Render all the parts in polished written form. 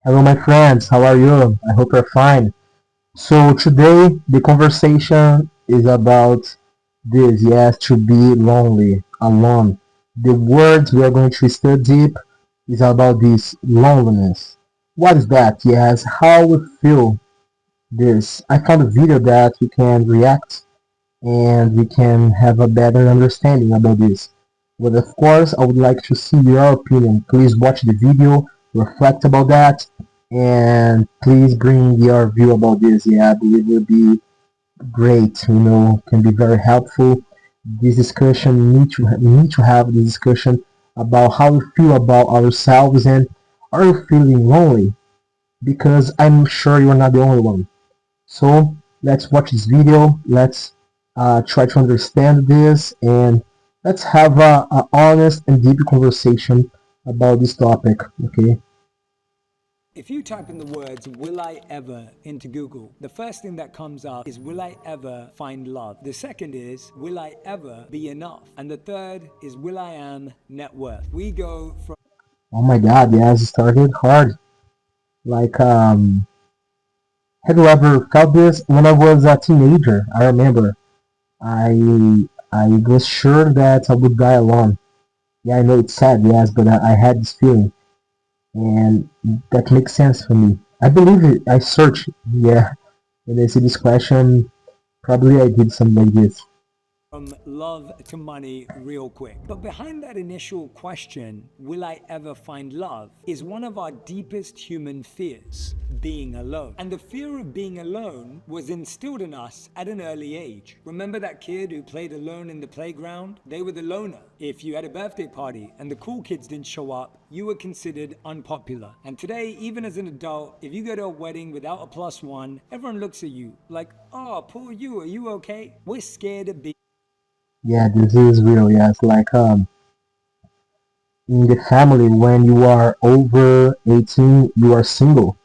Hello, my friends. How are you? I hope you're fine. So, today the conversation is about this. Yes, to be lonely, alone. The word we are going to study deep is about this loneliness. What is that? Yes, how we feel this. I found a video that we can react and we can have a better understanding about this. But of course, I would like to see your opinion. Please watch the video, reflect about that, and please bring your view about this. Yeah, I believe it will be great. Can be very helpful. This discussion we need to have this discussion about how we feel about ourselves and are you feeling lonely? Because I'm sure you're not the only one. So let's watch this video. Let's try to understand this and let's have a honest and deep conversation about this topic. Okay. If you type in the words will I ever into Google, the first thing that comes up is will I ever find love? The second is will I ever be enough? And the third is will I am net worth? We go from Oh my God. Yes, it started hard. Like, have you ever felt this? When I was a teenager, I remember I was sure that I would die alone. Yeah, I know it's sad, yes, but I had this feeling, and that makes sense for me. I believe it. I searched, yeah. When I see this question, probably I did something like this. love to money real quick. But behind that initial question, will I ever find love, is one of our deepest human fears, being alone. And the fear of being alone was instilled in us at an early age. Remember that kid who played alone in the playground? They were the loner. If you had a birthday party and the cool kids didn't show up, you were considered unpopular. And today, even as an adult, if you go to a wedding without a plus one, everyone looks at you like, oh, poor you, are you okay? We're scared of being Yeah, this is real. Yes, like in the family, when you are over 18, you are single.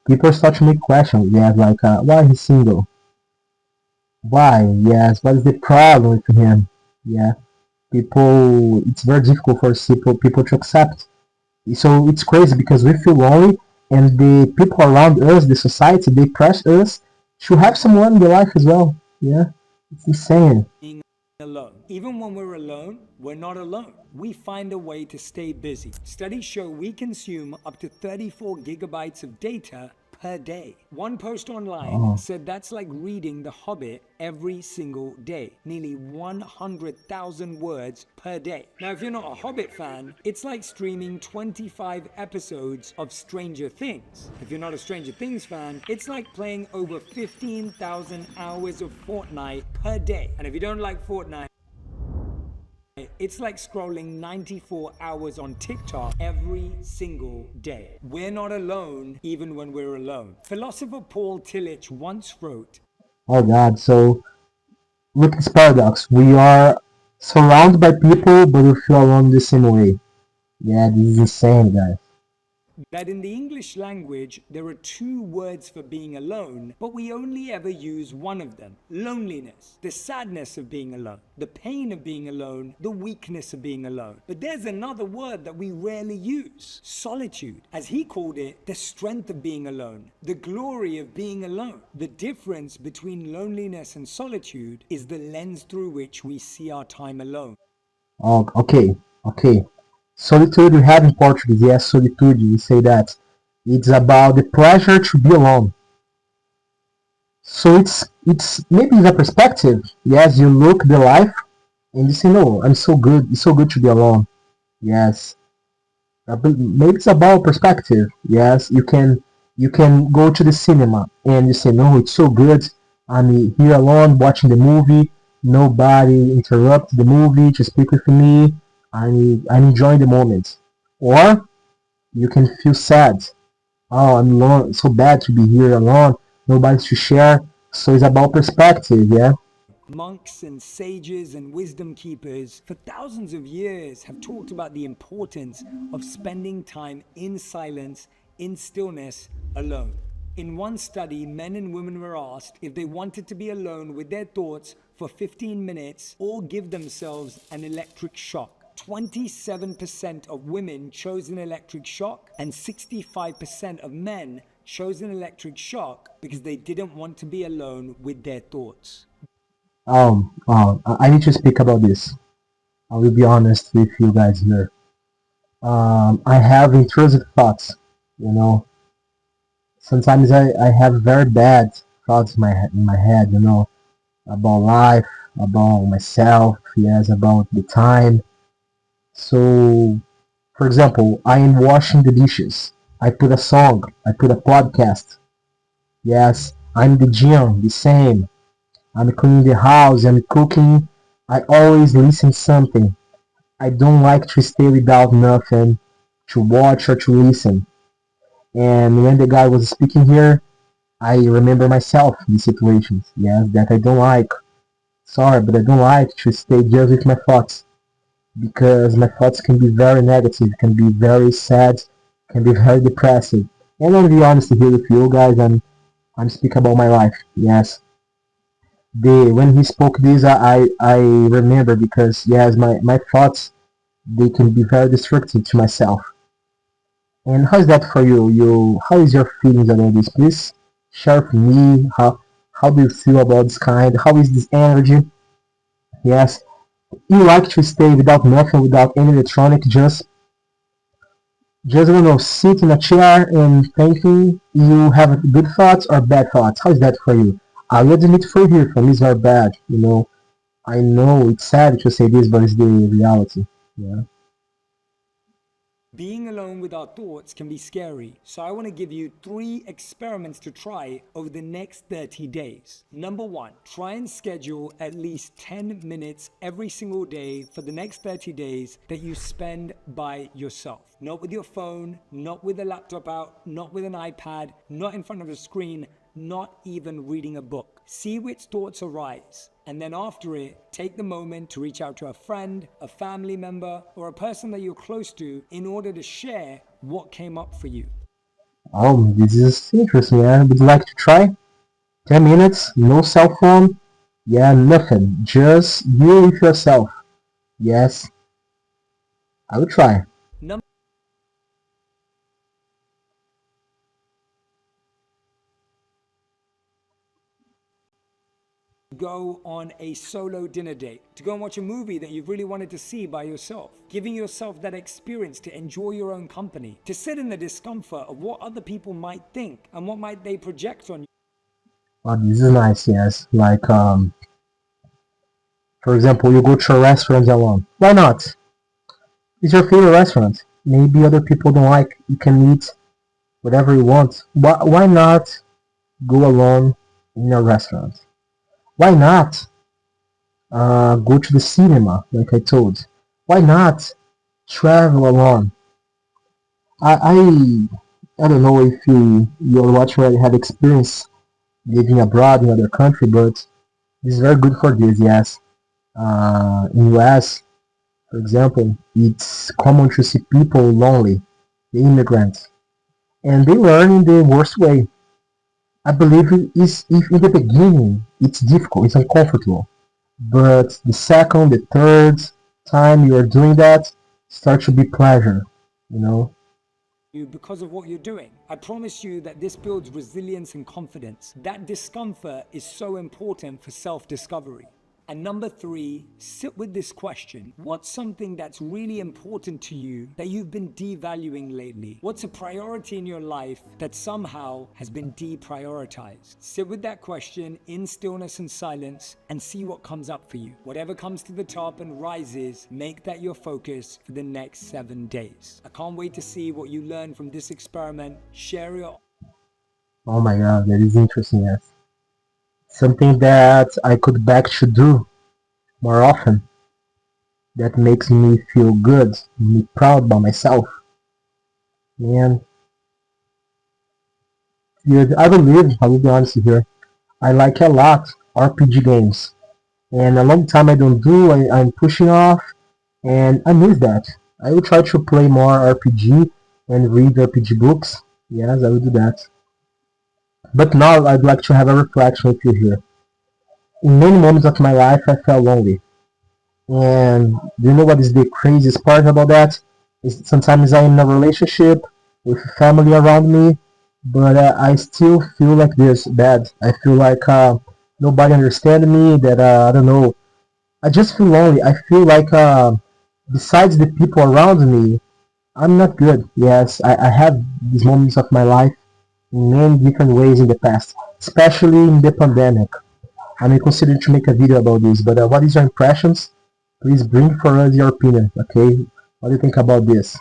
People start to make questions. Yes, like why he's single? Why? Yes, what is the problem with him? Yeah, people. It's very difficult for people to accept. So it's crazy because we feel lonely, and the people around us, the society, they press us to have someone in their life as well. Yeah, it's insane. alone. Even when we're alone, we're not alone. We find a way to stay busy. Studies show we consume up to 34 gigabytes of data per day. One post online Oh, said that's like reading The Hobbit every single day, nearly 100,000 words per day. Now, if you're not a Hobbit fan, it's like streaming 25 episodes of Stranger Things. If you're not a Stranger Things fan, it's like playing over 15,000 hours of Fortnite per day. And if you don't like Fortnite, it's like scrolling 94 hours on TikTok every single day. We're not alone even when we're alone. Philosopher Paul Tillich once wrote, oh God. So look at this paradox. We are surrounded by people, but we feel alone the same way. Yeah, this is insane, guys. that in the English language there are two words for being alone, but we only ever use one of them: loneliness, the sadness of being alone, the pain of being alone, the weakness of being alone. But there's another word that we rarely use: solitude. As he called it, the strength of being alone, the glory of being alone. The difference between loneliness and solitude is the lens through which we see our time alone. Oh, okay, okay. Solitude we have in Portuguese. Yes, solitude. We say that it's about the pleasure to be alone. So it's maybe the perspective. Yes, you look the life and you say, no, I'm so good. It's so good to be alone. Yes, but maybe it's about perspective. Yes, you can go to the cinema and you say, no, it's so good. I'm here alone watching the movie. Nobody interrupt the movie to speak with me. I'm enjoying the moment. Or you can feel sad. Oh, I'm alone. So bad to be here alone. Nobody to share. So it's about perspective. Yeah. Monks and sages and wisdom keepers for thousands of years have talked about the importance of spending time in silence, in stillness, alone. In one study, men and women were asked if they wanted to be alone with their thoughts for 15 minutes or give themselves an electric shock. 27% of women chose an electric shock, and 65% of men chose an electric shock because they didn't want to be alone with their thoughts. I need to speak about this. I will be honest with you guys here. I have intrusive thoughts. You know, sometimes I have very bad thoughts in my head. You know, about life, about myself. Yes, about the time. So, for example, I am washing the dishes. I put a song. I put a podcast. Yes, I'm the gym. The same. I'm cleaning the house. I'm cooking. I always listen something. I don't like to stay without nothing to watch or to listen. And when the guy was speaking here, I remember myself in situations, yes, that I don't like. Sorry, but I don't like to stay just with my thoughts because my thoughts can be very negative, can be very sad, can be very depressive. And I'll be honest here with you guys, I'm speaking about my life. Yes, the when he spoke this, I remember because yes, my thoughts they can be very destructive to myself. And how is that for you? How is your feelings about this? Please share with me. How do you feel about this kind? How is this energy? Yes, you like to stay without nothing, without any electronic, just I don't know, sit in a chair and thinking. You have good thoughts or bad thoughts? How is that for you? I will admit for you, for me, it's very bad. You know, I know it's sad to say this, but it's the reality. Yeah. Being alone with our thoughts can be scary, so I want to give you 3 experiments to try over the next 30 days. Number 1, try and schedule at least 10 minutes every single day for the next 30 days that you spend by yourself. Not with your phone, not with a laptop out, not with an iPad, not in front of a screen, not even reading a book. See which thoughts arise, and then after it, take the moment to reach out to a friend, a family member, or a person that you're close to in order to share what came up for you. This is interesting. Yeah, would you like to try? 10 minutes, no cell phone. Yeah, nothing. Just you with yourself. Yes, I will try. Number go on a solo dinner date, to go and watch a movie that you've really wanted to see by yourself, giving yourself that experience to enjoy your own company, to sit in the discomfort of what other people might think and what might they project on you. This is nice. Yes, like for example, you go to a restaurant alone. Why not? It's your favorite restaurant. Maybe other people don't like. You can eat whatever you want. Why not go alone in a restaurant? Why not go to the cinema, like I told? Why not travel alone? I don't know if your watcher already had experience living abroad in other country, but this is very good for this. Yes, in US, for example, it's common to see people lonely, the immigrants, and they learn in the worst way. I believe it is if in the beginning it's difficult, it's uncomfortable, but the second, the third time you are doing that, start to be pleasure, you know. You because of what you're doing. I promise you that this builds resilience and confidence. That discomfort is so important for self-discovery. And number 3, sit with this question. What's something that's really important to you that you've been devaluing lately? What's a priority in your life that somehow has been deprioritized? Sit with that question in stillness and silence and see what comes up for you. Whatever comes to the top and rises, make that your focus for the next 7 days. I can't wait to see what you learn from this experiment. Share your Oh my god, that is interesting, yes. Something that I could back to do more often. That makes me feel good, me proud by myself. And yeah, I will be honest here, I like a lot RPG games. And a long time I don't do, I'm pushing off, and I miss that. I will try to play more RPG and read RPG books. Yes, I will do that. But now I'd like to have a reflection with you here. In many moments of my life, I felt lonely. And do you know what is the craziest part about that? Is sometimes I'm in a relationship with family around me, but I still feel like this bad. I feel like nobody understands me. That I don't know. I just feel lonely. I feel like besides the people around me, I'm not good. Yes, I have these moments of my life in many different ways in the past, especially in the pandemic. I'm considering to make a video about this, but what is your impressions? Please bring for us your opinion, okay? What do you think about this?